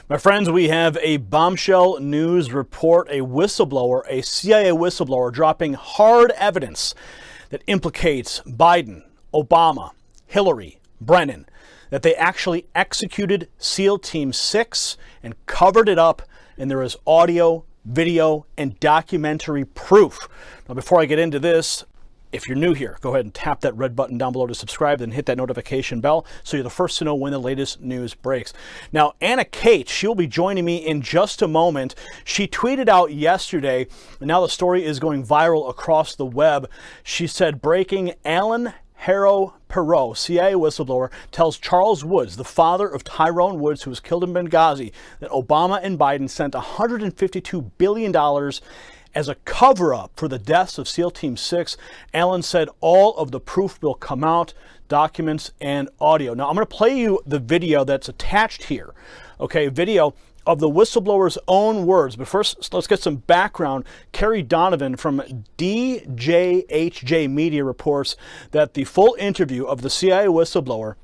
My friends, we have a bombshell news report, a whistleblower, a CIA whistleblower dropping hard evidence that implicates Biden, Obama, Hillary, Brennan, that they actually executed SEAL Team 6 and covered it up, and there is audio, video, and documentary proof. Now, before I get into this, if you're new here, go ahead and tap that red button down below to subscribe, then hit that notification bell so you're the first to know when the latest news breaks. Now, Anna Kate, she'll be joining me in just a moment. She tweeted out yesterday, and now the story is going viral across the web. She said, breaking, Alan Harrow Perot, CIA whistleblower, tells Charles Woods, the father of Tyrone Woods, who was killed in Benghazi, that Obama and Biden sent $152 billion as a cover-up for the deaths of SEAL Team 6. Allen said all of the proof will come out, documents and audio. Now, I'm going to play you the video that's attached here. Okay, video of the whistleblower's own words. But first, let's get some background. Carrie Donovan from DJHJ Media reports that the full interview of the CIA whistleblower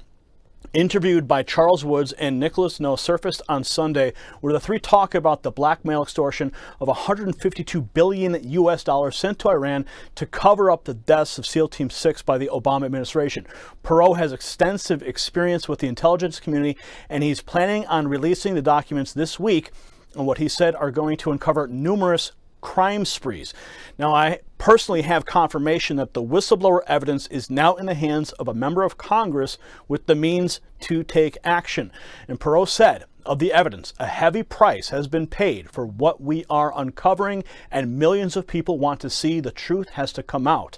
interviewed by Charles Woods and Nicholas No surfaced on Sunday, where the three talk about the blackmail extortion of $152 billion US sent to Iran to cover up the deaths of SEAL Team 6 by the Obama administration. Perot has extensive experience with the intelligence community, and he's planning on releasing the documents this week on what he said are going to uncover numerous crime sprees. Now, I personally have confirmation that the whistleblower evidence is now in the hands of a member of Congress with the means to take action. And Perot said of the evidence, a heavy price has been paid for what we are uncovering, and millions of people want to see the truth has to come out.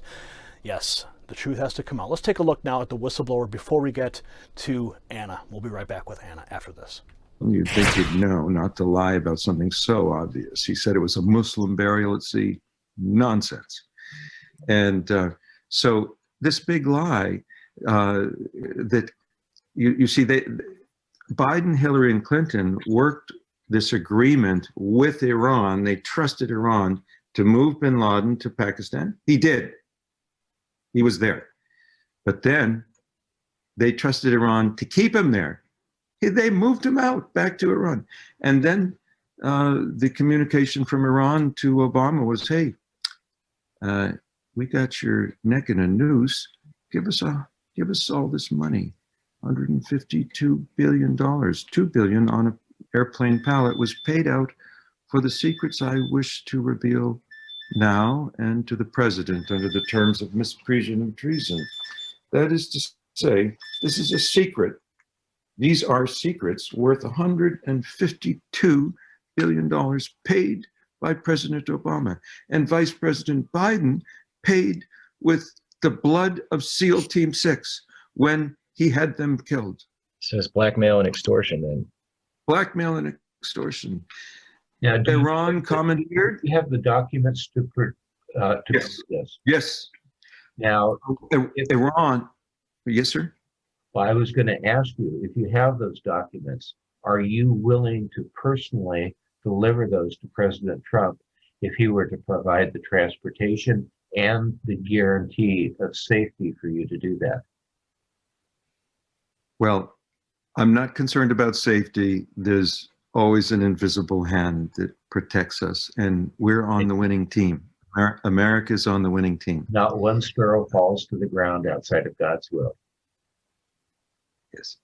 Yes, the truth has to come out. Let's take a look now at the whistleblower before we get to Anna. We'll be right back with Anna after this. You'd think he'd know not to lie about something so obvious. He said it was a Muslim burial at sea. Nonsense. And so this big lie that you see, Biden, Hillary, and Clinton worked this agreement with Iran. They trusted Iran to move bin Laden to Pakistan. He did. He was there. But then they trusted Iran to keep him there. They moved him out back to Iran. And then the communication from Iran to Obama was, hey, we got your neck in a noose. Give us all this money, $152 billion. $2 billion on an airplane pallet was paid out for the secrets I wish to reveal now and to the president under the terms of misprision of treason. That is to say, this is a secret. These are secrets worth $152 billion paid by President Obama. And Vice President Biden paid with the blood of SEAL Team 6 when he had them killed. So it's blackmail and extortion then. Blackmail and extortion. Yeah, Iran commandeered. You have the documents to Yes. this. Yes. Now, Iran. Yes, sir. well, I was going to ask you, if you have those documents, are you willing to personally deliver those to President Trump if he were to provide the transportation and the guarantee of safety for you to do that? Well, I'm not concerned about safety. There's always an invisible hand that protects us, and we're on the winning team. America's on the winning team. Not one sparrow falls to the ground outside of God's will. Yes.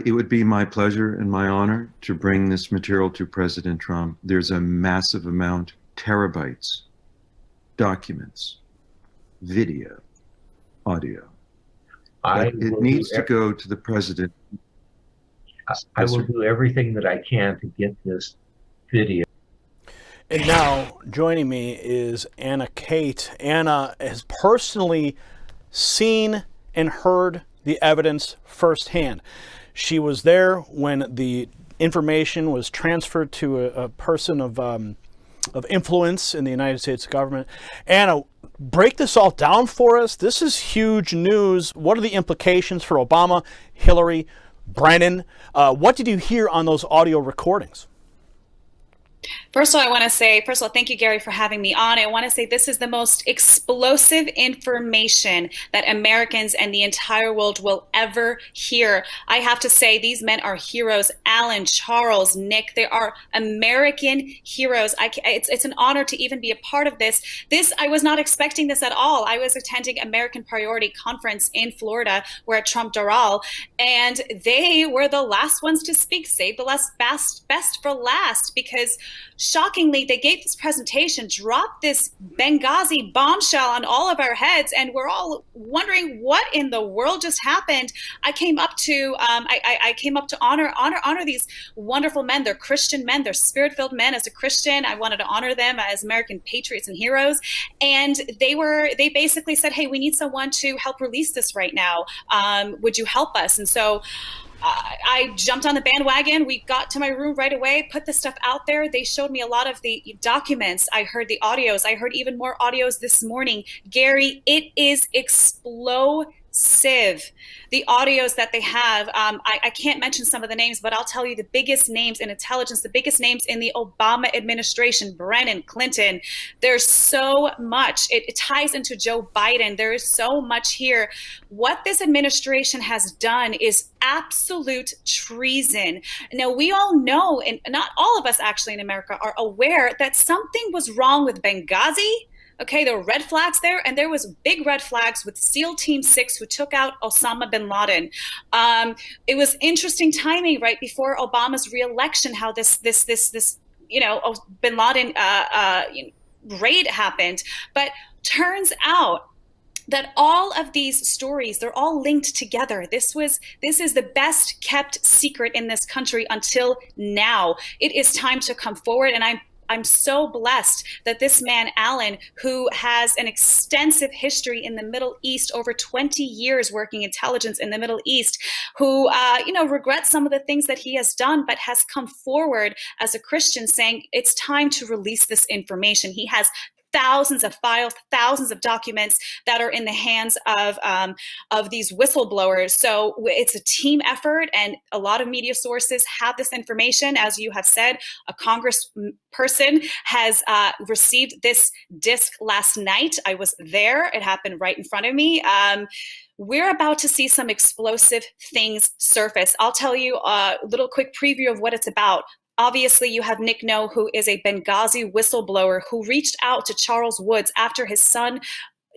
It would be my pleasure and my honor to bring this material to President Trump. There's a massive amount, terabytes, documents, video, audio. It needs to go to the president. I will do everything that I can to get this video. And now joining me is Anna Kate. Anna has personally seen and heard the evidence firsthand. She was there when the information was transferred to a person of influence in the United States government. Anna, break this all down for us. This is huge news. What are the implications for Obama, Hillary, Brennan? What did you hear on those audio recordings? First of all, thank you, Gary, for having me on. I want to say this is the most explosive information that Americans and the entire world will ever hear. I have to say, these men are heroes. Alan, Charles, Nick, they are American heroes. It's an honor to even be a part of this. I was not expecting this at all. I was attending American Priority Conference in Florida. We're at Trump Doral, and they were the last ones to speak. Save the best for last, because shockingly, they gave this presentation, dropped this Benghazi bombshell on all of our heads, and we're all wondering what in the world just happened. I came up to honor these wonderful men. They're Christian men. They're spirit-filled men. As a Christian, I wanted to honor them as American patriots and heroes. And they basically said, "Hey, we need someone to help release this right now. Would you help us?" And so I jumped on the bandwagon. We got to my room right away, put the stuff out there. They showed me a lot of the documents. I heard the audios. I heard even more audios this morning. Gary, it is explosive. The audios that they have, I can't mention some of the names, but I'll tell you the biggest names in intelligence, the biggest names in the Obama administration, Brennan, Clinton. There's so much. It ties into Joe Biden. There is so much here. What this administration has done is absolute treason. Now, we all know, and not all of us actually in America are aware, that something was wrong with Benghazi. Okay, there were red flags there, and there was big red flags with SEAL Team 6 who took out Osama bin Laden. It was interesting timing right before Obama's reelection, how this bin Laden raid happened. But turns out that all of these stories, they're all linked together. This is the best kept secret in this country until now. It is time to come forward, and I'm so blessed that this man, Alan, who has an extensive history in the Middle East, over 20 years working intelligence in the Middle East, who, regrets some of the things that he has done, but has come forward as a Christian saying it's time to release this information. He has thousands of files, thousands of documents that are in the hands of these whistleblowers. So it's a team effort, and a lot of media sources have this information. As you have said, a congressperson has received this disc last night. I was there. It happened right in front of me. We're about to see some explosive things surface. I'll tell you a little quick preview of what it's about. Obviously, you have Nick No, who is a Benghazi whistleblower who reached out to Charles Woods after his son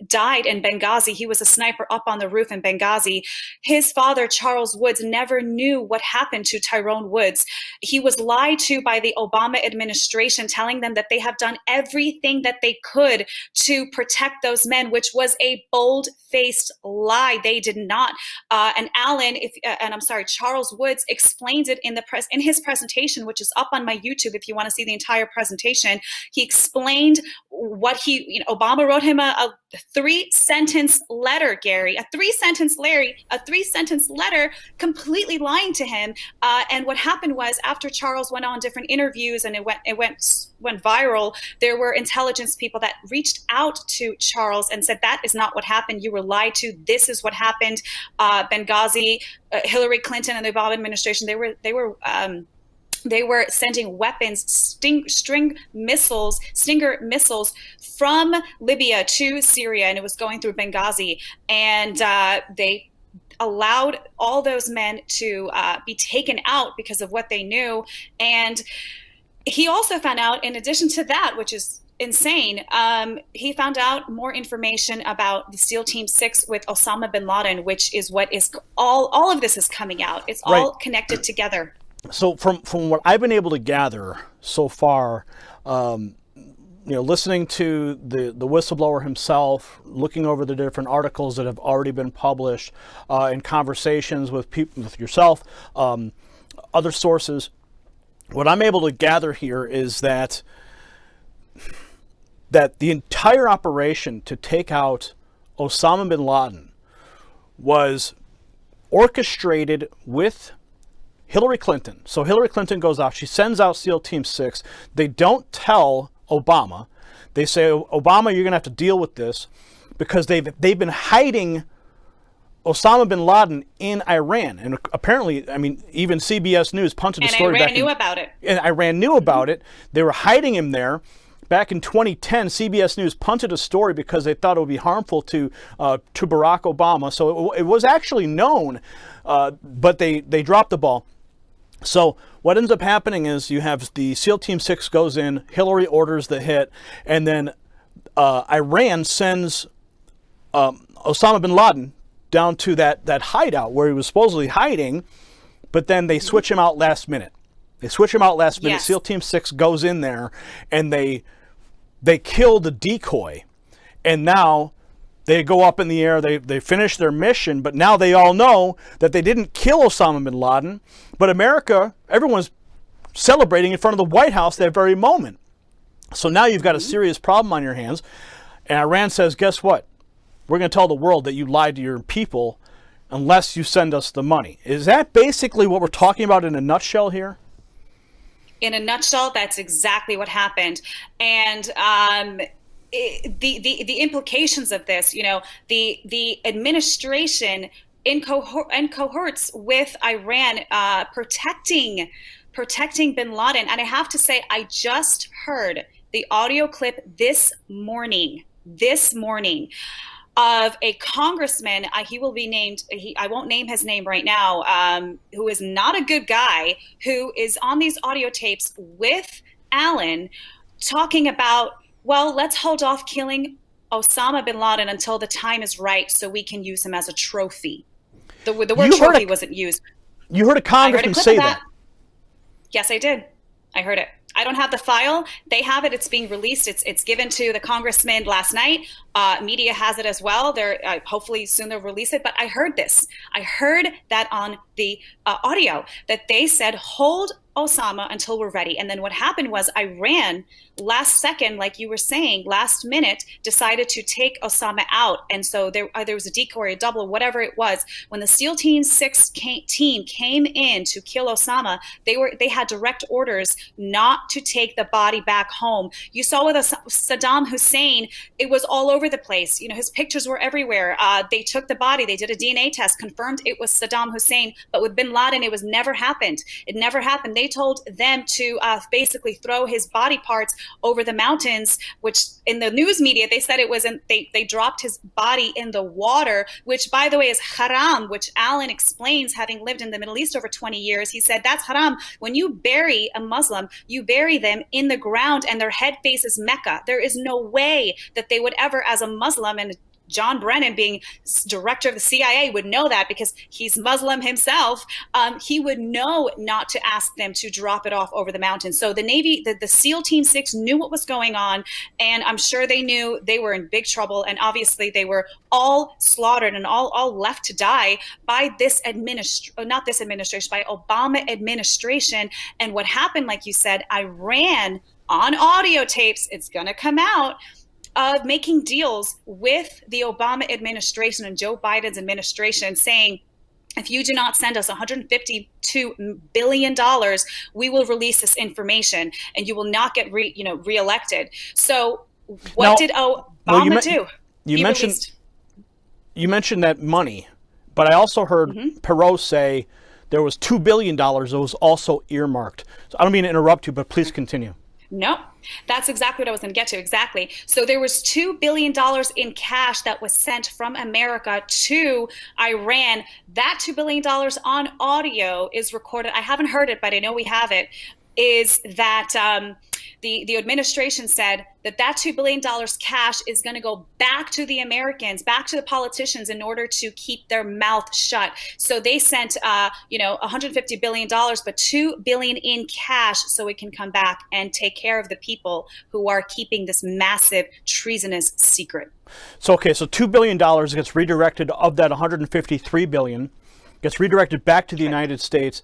died in Benghazi. He was a sniper up on the roof in Benghazi. His father, Charles Woods, never knew what happened to Tyrone Woods. He was lied to by the Obama administration, telling them that they have done everything that they could to protect those men, which was a bold-faced lie. They did not. And Charles Woods explains it in his presentation, which is up on my YouTube if you want to see the entire presentation. He explained what Obama wrote him a 3-sentence letter, Gary, a 3-sentence letter completely lying to him. And what happened was, after Charles went on different interviews and it went viral, there were intelligence people that reached out to Charles and said, that is not what happened. You were lied to. This is what happened. Benghazi, Hillary Clinton and the Obama administration, they were sending weapons, Stinger missiles from Libya to Syria, and it was going through Benghazi. And they allowed all those men to be taken out because of what they knew. And he also found out, in addition to that, which is insane, he found out more information about the SEAL Team 6 with Osama bin Laden, which is what is all of this is coming out. It's all connected together. So from what I've been able to gather so far, listening to the whistleblower himself, looking over the different articles that have already been published, in conversations with people, with yourself, other sources, what I'm able to gather here is that the entire operation to take out Osama bin Laden was orchestrated with Hillary Clinton. So Hillary Clinton goes out, she sends out SEAL Team 6. They don't tell Obama. They say, Obama, you're going to have to deal with this, because they've been hiding Osama bin Laden in Iran. And apparently, I mean, even CBS News punted the story back. And Iran knew about it. And Iran knew about it. They were hiding him there. Back in 2010, CBS News punted a story because they thought it would be harmful to Barack Obama. So it was actually known, but they dropped the ball. So what ends up happening is you have the SEAL Team 6 goes in, Hillary orders the hit, and then Iran sends Osama bin Laden down to that hideout where he was supposedly hiding, but then they switch him out last minute. Yes. SEAL Team 6 goes in there, and they kill the decoy. And now they go up in the air, they finish their mission, but now they all know that they didn't kill Osama bin Laden, but America, everyone's celebrating in front of the White House that very moment. So now you've got a serious problem on your hands. And Iran says, guess what? We're going to tell the world that you lied to your people unless you send us the money. Is that basically what we're talking about in a nutshell here? In a nutshell, that's exactly what happened. And the implications of this, you know, the administration in cohorts with Iran protecting bin Laden. And I have to say, I just heard the audio clip this morning of a congressman. He will be named. I won't name his name right now. Who is not a good guy, who is on these audio tapes with Allen talking about, well, let's hold off killing Osama bin Laden until the time is right so we can use him as a trophy. The word trophy wasn't used. You heard a congressman say that. Yes, I did. I heard it. I don't have the file. They have it. It's being released. It's given to the congressman last night. Media has it as well. They're hopefully soon they'll release it. But I heard this. I heard that on the audio that they said, hold Osama until we're ready. And then what happened was Iran, last second, like you were saying, last minute, decided to take Osama out. And so there was a decoy, a double, whatever it was. When the SEAL Team 6 team came in to kill Osama, they had direct orders not to take the body back home. You saw with Saddam Hussein, it was all over the place. You know, his pictures were everywhere. They took the body, they did a DNA test, confirmed it was Saddam Hussein. But with bin Laden, it was never happened. It never happened. They told them to basically throw his body parts over the mountains, which in the news media, they said it was, they dropped his body in the water, which by the way is haram, which Allen explains, having lived in the Middle East over 20 years. He said, that's haram. When you bury a Muslim, you bury them in the ground and their head faces Mecca. There is no way that they would ever, as a Muslim, and John Brennan, being director of the CIA, would know that because he's Muslim himself. He would know not to ask them to drop it off over the mountain. So the Navy, the SEAL Team 6 knew what was going on, and I'm sure they knew they were in big trouble. And obviously they were all slaughtered and all left to die by this not this administration, by Obama administration. And what happened, like you said, Iran on audio tapes, it's going to come out, of making deals with the Obama administration and Joe Biden's administration, saying, if you do not send us $152 billion, we will release this information and you will not get reelected. So what did Obama do? You mentioned that money, but I also heard Perot say there was $2 billion that was also earmarked. So I don't mean to interrupt you, but please continue. No, that's exactly what I was going to get to. Exactly. So there was $2 billion in cash that was sent from America to Iran. That $2 billion on audio is recorded. I haven't heard it, but I know we have it. Is that the administration said that $2 billion cash is going to go back to the Americans, back to the politicians, in order to keep their mouth shut. So they sent, $150 billion, but $2 billion in cash so it can come back and take care of the people who are keeping this massive treasonous secret. So $2 billion gets redirected. Of that, $153 billion gets redirected back to the United States.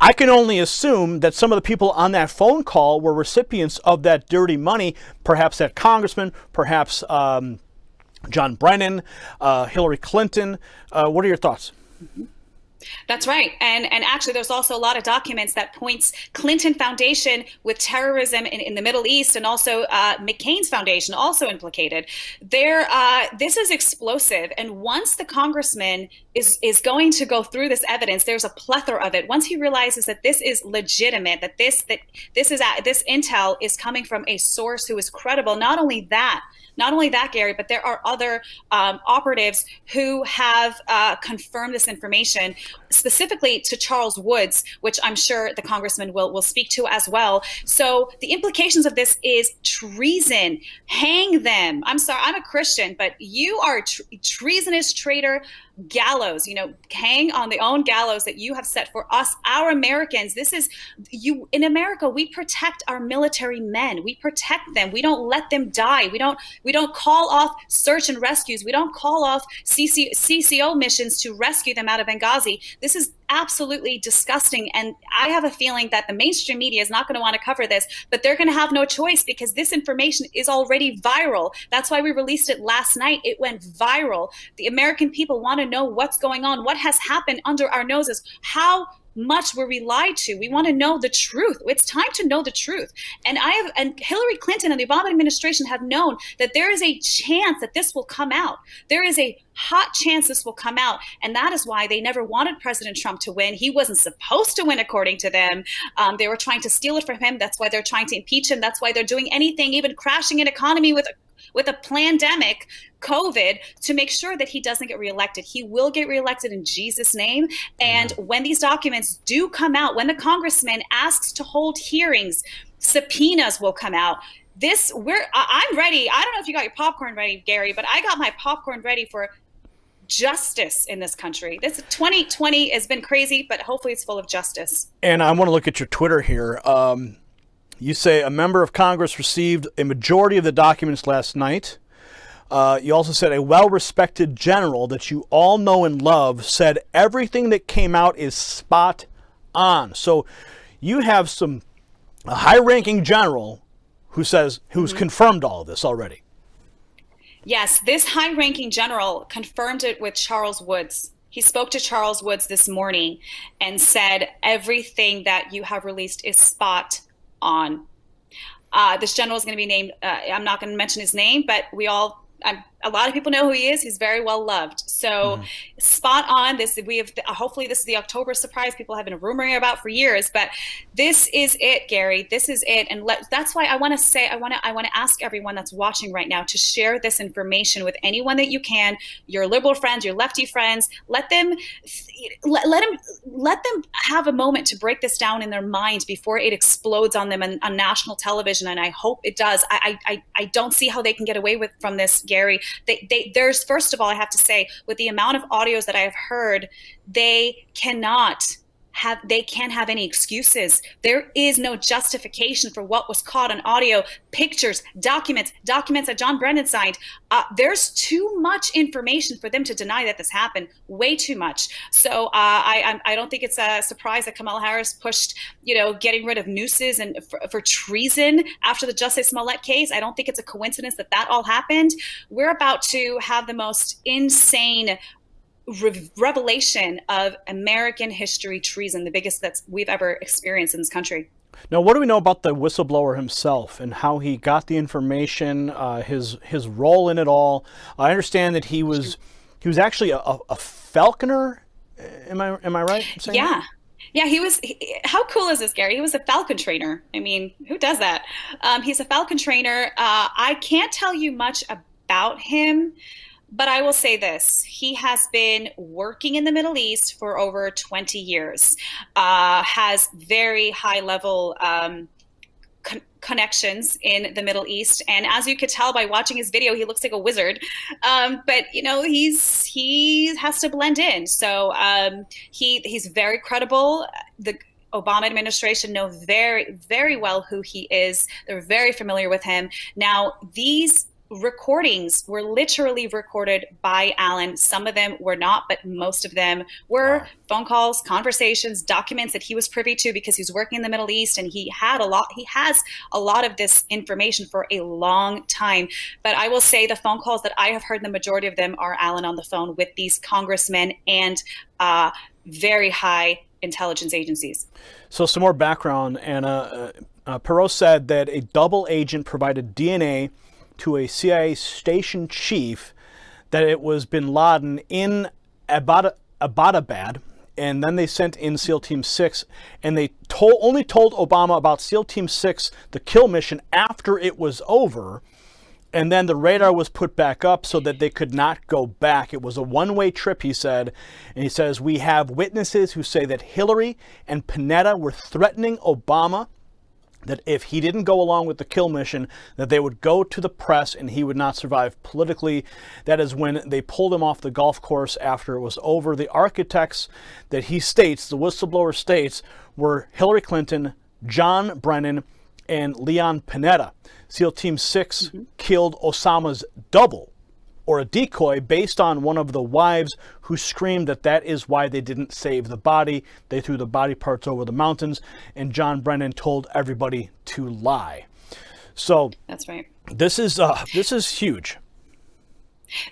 I can only assume that some of the people on that phone call were recipients of that dirty money, perhaps that congressman, perhaps John Brennan, Hillary Clinton. What are your thoughts? That's right. And actually, there's also a lot of documents that points Clinton Foundation with terrorism in the Middle East, and also McCain's foundation also implicated. This is explosive. And once the congressman is going to go through this evidence, there's a plethora of it. Once he realizes that this is legitimate, that this intel is coming from a source who is credible. Not only that, Gary, but there are other operatives who have confirmed this information, specifically to Charles Woods, which I'm sure the congressman will speak to as well. So the implications of this is treason. Hang them. I'm sorry, I'm a Christian, but you are treasonous traitor. Gallows, hang on the own gallows that you have set for us, our Americans. This is you. In America, we protect our military men. We protect them. We don't let them die. We don't call off search and rescues. We don't call off CCO missions to rescue them out of Benghazi. This is absolutely disgusting. And I have a feeling that the mainstream media is not going to want to cover this, but they're going to have no choice because this information is already viral. That's why we released it last night. It went viral. The American people want to know what's going on, what has happened under our noses, how much were we lied to. We want to know the truth. It's time to know the truth. And Hillary Clinton and the Obama administration have known that there is a chance that this will come out. There is a hot chance this will come out. And that is why they never wanted President Trump to win. He wasn't supposed to win, according to them. They were trying to steal it from him. That's why they're trying to impeach him. That's why they're doing anything, even crashing an economy with a pandemic, COVID, to make sure that he doesn't get reelected. He will get reelected in Jesus' name. And when these documents do come out, when the congressman asks to hold hearings, subpoenas will come out. I'm ready. I don't know if you got your popcorn ready, Gary, but I got my popcorn ready for justice in this country. This 2020 has been crazy, but hopefully it's full of justice. And I want to look at your Twitter here. You say a member of Congress received a majority of the documents last night. You also said a well-respected general that you all know and love said everything that came out is spot on. So you have a high-ranking general who's confirmed all of this already. Yes, this high-ranking general confirmed it with Charles Woods. He spoke to Charles Woods this morning and said everything that you have released is spot on. This general is going to be named, I'm not going to mention his name, but a lot of people know who he is. He's very well loved. So spot on. Hopefully this is the October surprise people have been rumoring about for years, but this is it, Gary. This is it. And that's why I want to ask everyone that's watching right now to share this information with anyone that you can, your liberal friends, your lefty friends. Let them have a moment to break this down in their minds before it explodes on them on national television. And I hope it does. I don't see how they can get away from this, Gary. There's, first of all, I have to say, with the amount of audios that I have heard, they can't have any excuses. There is no justification for what was caught on audio, pictures, documents that John Brennan signed. There's too much information for them to deny that this happened, way too much. So I don't think it's a surprise that Kamala Harris pushed, getting rid of nooses and for treason after the Justice Smollett case. I don't think it's a coincidence that all happened. We're about to have the most insane revelation of American history treason, the biggest that we've ever experienced in this country. Now, what do we know about the whistleblower himself and how he got the information, his role in it all? I understand that he was actually a falconer. Am I right in saying that? Yeah, how cool is this, Gary? He was a falcon trainer. I mean, who does that? He's a falcon trainer. I can't tell you much about him, but I will say this. He has been working in the Middle East for over 20 years, has very high level connections in the Middle East. And as you could tell by watching his video, he looks like a wizard. But he has to blend in. So he's very credible. The Obama administration know very, very well who he is. They're very familiar with him. Now, these recordings were literally recorded by Alan. Some of them were not, but most of them were phone calls, conversations, documents that he was privy to because he's working in the Middle East, and he has a lot of this information for a long time. But I will say the phone calls that I have heard, the majority of them are Alan on the phone with these congressmen and very high intelligence agencies. So some more background, Anna. Perot said that a double agent provided DNA to a CIA station chief that it was bin Laden in Abbottabad, and then they sent in SEAL Team 6, and they only told Obama about SEAL Team 6, the kill mission, after it was over, and then the radar was put back up so that they could not go back. It was a one-way trip, he said, and he says, we have witnesses who say that Hillary and Panetta were threatening Obama that if he didn't go along with the kill mission, that they would go to the press and he would not survive politically. That is when they pulled him off the golf course after it was over. The architects that he states, the whistleblower states, were Hillary Clinton, John Brennan, and Leon Panetta. SEAL Team 6 killed Osama's double, or a decoy, based on one of the wives who screamed that that is why they didn't save the body. They threw the body parts over the mountains, and John Brennan told everybody to lie. So that's right. This is huge.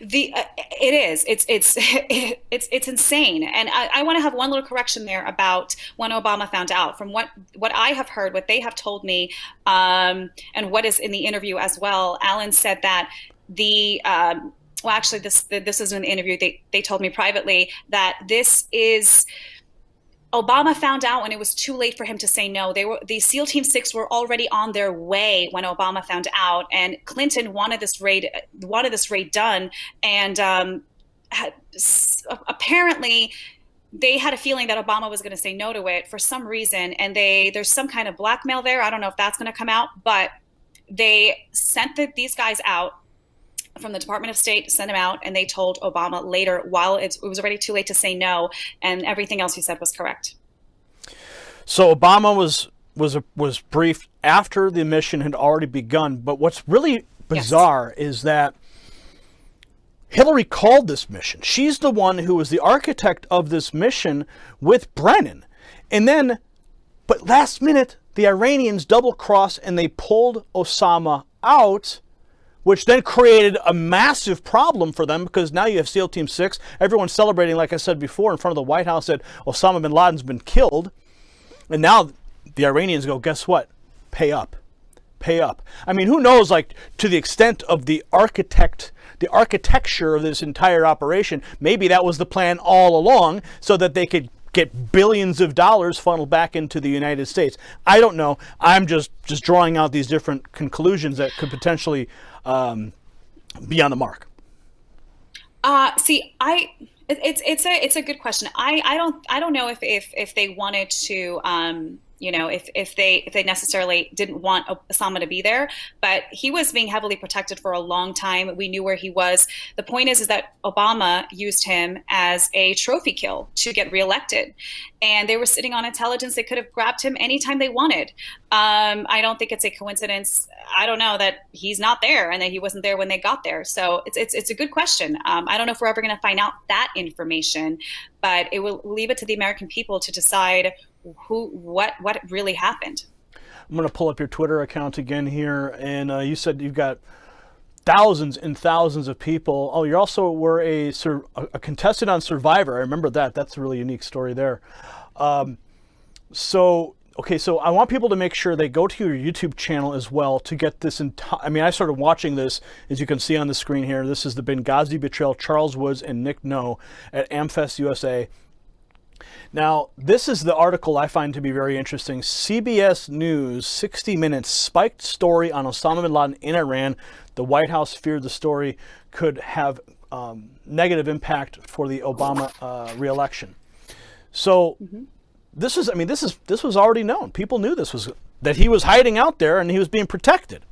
It is. It's insane. And I want to have one little correction there about when Obama found out. From what I have heard, what they have told me, and what is in the interview as well, Alan said that well, actually, this is in the interview. They told me privately that this is Obama found out when it was too late for him to say no. The SEAL Team 6 were already on their way when Obama found out, and Clinton wanted this raid done, and apparently they had a feeling that Obama was going to say no to it for some reason, and there's some kind of blackmail there. I don't know if that's going to come out, but they sent these guys out from the Department of State, sent them out, and they told Obama later, while it was already too late to say no, and everything else he said was correct. So Obama was briefed after the mission had already begun. But what's really bizarre is that Hillary called this mission. She's the one who was the architect of this mission with Brennan. And then, but last minute, the Iranians double-crossed and they pulled Osama out, which then created a massive problem for them, because now you have SEAL Team 6. Everyone's celebrating, like I said before, in front of the White House that Osama bin Laden's been killed. And now the Iranians go, guess what? Pay up. Pay up. I mean, who knows, like, to the extent of the architecture of this entire operation, maybe that was the plan all along so that they could get billions of dollars funneled back into the United States. I don't know. I'm just drawing out these different conclusions that could potentially be on the mark. It's a good question. I don't know if they wanted to if they necessarily didn't want Osama to be there, but he was being heavily protected for a long time. We knew where he was. The point is that Obama used him as a trophy kill to get reelected, and they were sitting on intelligence. They could have grabbed him anytime they wanted. I don't think it's a coincidence. I don't know that he's not there and that he wasn't there when they got there. So it's a good question. I don't know if we're ever going to find out that information, but it will leave it to the American people to decide what really happened. I'm going to pull up your Twitter account again here, and you said you've got thousands and thousands of people. Oh, you also were a contestant on Survivor. I remember that. That's a really unique story there. So I want people to make sure they go to your YouTube channel as well to get this entire. I mean, I started watching this, as you can see on the screen here. This is the Benghazi betrayal, Charles Woods and Nick No at AmFest USA. Now, this is the article I find to be very interesting. CBS News, 60 Minutes, spiked story on Osama bin Laden in Iran. The White House feared the story could have negative impact for the Obama re-election. So this was already known. People knew that he was hiding out there and he was being protected.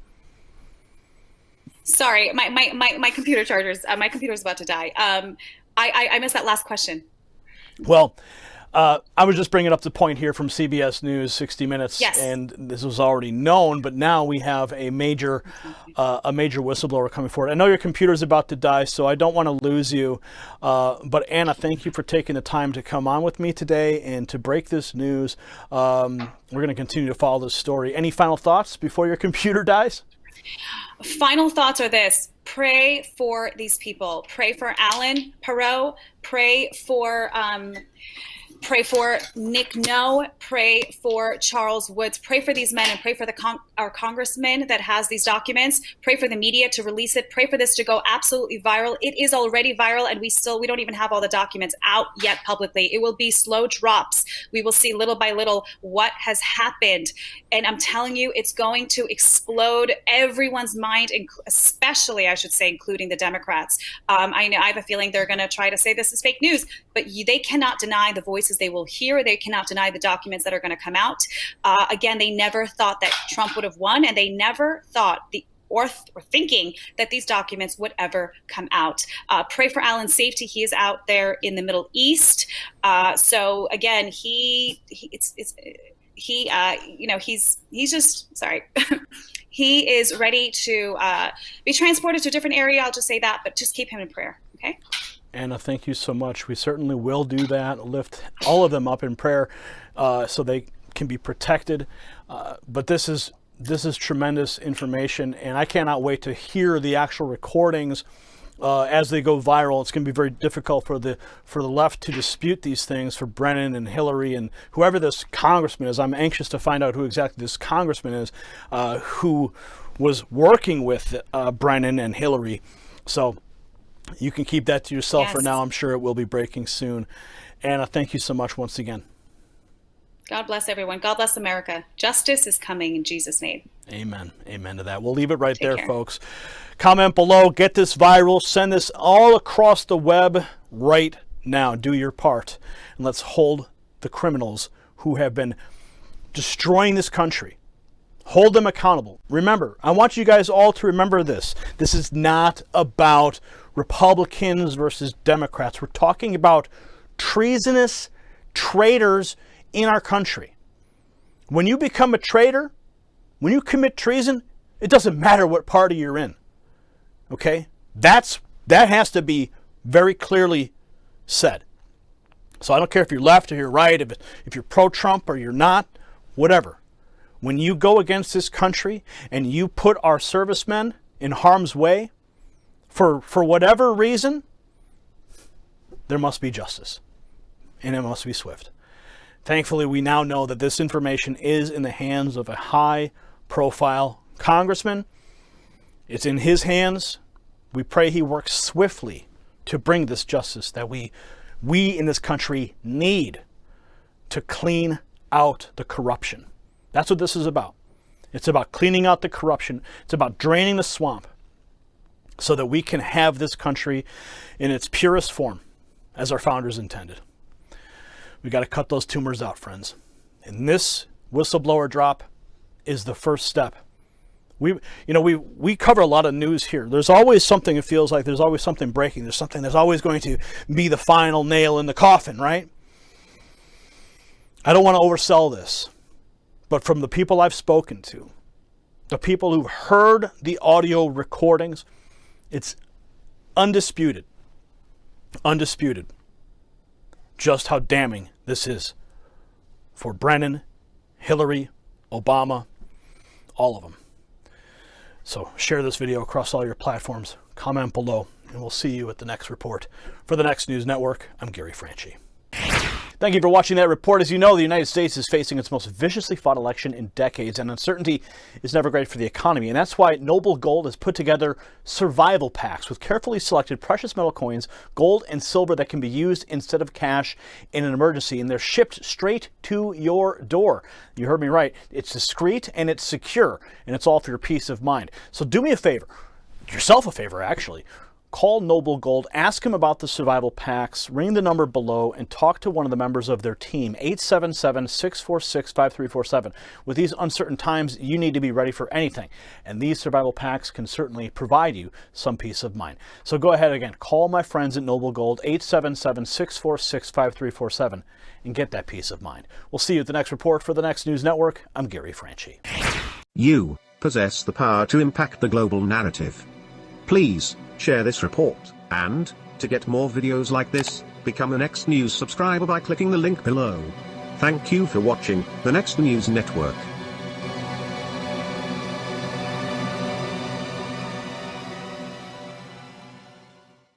Sorry, my computer chargers. My computer's about to die. I missed that last question. Well, I was just bringing up the point here from CBS News, 60 Minutes, yes. And this was already known, but now we have a major whistleblower coming forward. I know your computer's about to die, so I don't want to lose you. But Anna, thank you for taking the time to come on with me today and to break this news. We're going to continue to follow this story. Any final thoughts before your computer dies? Final thoughts are this: pray for these people. Pray for Alan Perot. Pray for Pray for Nick No, pray for Charles Woods, pray for these men, and pray for our congressman that has these documents. Pray for the media to release it. Pray for this to go absolutely viral. It is already viral, and we don't even have all the documents out yet publicly. It will be slow drops. We will see little by little what has happened. And I'm telling you, it's going to explode everyone's mind, especially, I should say, including the Democrats. I have a feeling they're going to try to say this is fake news, but they cannot deny the voices they will hear. They cannot deny the documents that are going to come out. Again, they never thought that Trump would have won, and they never thought or thinking that these documents would ever come out. Pray for Alan's safety. He is out there in the Middle East. So again, he's just sorry. He is ready to be transported to a different area. I'll just say that, but just keep him in prayer. Okay. Anna, thank you so much. We certainly will do that. Lift all of them up in prayer so they can be protected. But this is tremendous information, and I cannot wait to hear the actual recordings as they go viral. It's going to be very difficult for the left to dispute these things, for Brennan and Hillary and whoever this congressman is. I'm anxious to find out who exactly this congressman is who was working with Brennan and Hillary. So you can keep that to yourself for now. I'm sure it will be breaking soon. Anna, thank you so much once again. God bless everyone. God bless America. Justice is coming in Jesus' name. Amen. Amen to that. We'll leave it right there, folks. Comment below. Get this viral. Send this all across the web right now. Do your part. And let's hold the criminals who have been destroying this country. Hold them accountable. Remember, I want you guys all to remember this. This is not about Republicans versus Democrats. We're talking about treasonous traitors in our country. When you become a traitor, when you commit treason, it doesn't matter what party you're in. Okay? That has to be very clearly said. So I don't care if you're left or you're right, if you're pro-Trump or you're not, whatever. When you go against this country and you put our servicemen in harm's way for whatever reason, there must be justice. And it must be swift. Thankfully, we now know that this information is in the hands of a high-profile congressman. It's in his hands. We pray he works swiftly to bring this justice that we in this country need to clean out the corruption. That's what this is about. It's about cleaning out the corruption. It's about draining the swamp so that we can have this country in its purest form as our founders intended. We got to cut those tumors out, friends. And this whistleblower drop is the first step. We cover a lot of news here. There's always something, it feels like there's always something breaking. There's something that's always going to be the final nail in the coffin, right? I don't want to oversell this, but from the people I've spoken to, the people who've heard the audio recordings, it's undisputed just how damning this is for Brennan, Hillary, Obama, all of them. So share this video across all your platforms, comment below, and we'll see you at the next report. For the Next News Network, I'm Gary Franchi. Thank you for watching that report. As you know, the United States is facing its most viciously fought election in decades, and uncertainty is never great for the economy. And that's why Noble Gold has put together survival packs with carefully selected precious metal coins, gold and silver that can be used instead of cash in an emergency. And they're shipped straight to your door. You heard me right. It's discreet and it's secure, and it's all for your peace of mind. So do me a favor, yourself a favor actually. Call Noble Gold, ask him about the survival packs, ring the number below, and talk to one of the members of their team, 877-646-5347. With these uncertain times, you need to be ready for anything, and these survival packs can certainly provide you some peace of mind. So go ahead again, call my friends at Noble Gold, 877-646-5347, and get that peace of mind. We'll see you at the next report. For the Next News Network, I'm Gary Franchi. You possess the power to impact the global narrative. Please share this report, and, to get more videos like this, become a Next News subscriber by clicking the link below. Thank you for watching the Next News Network.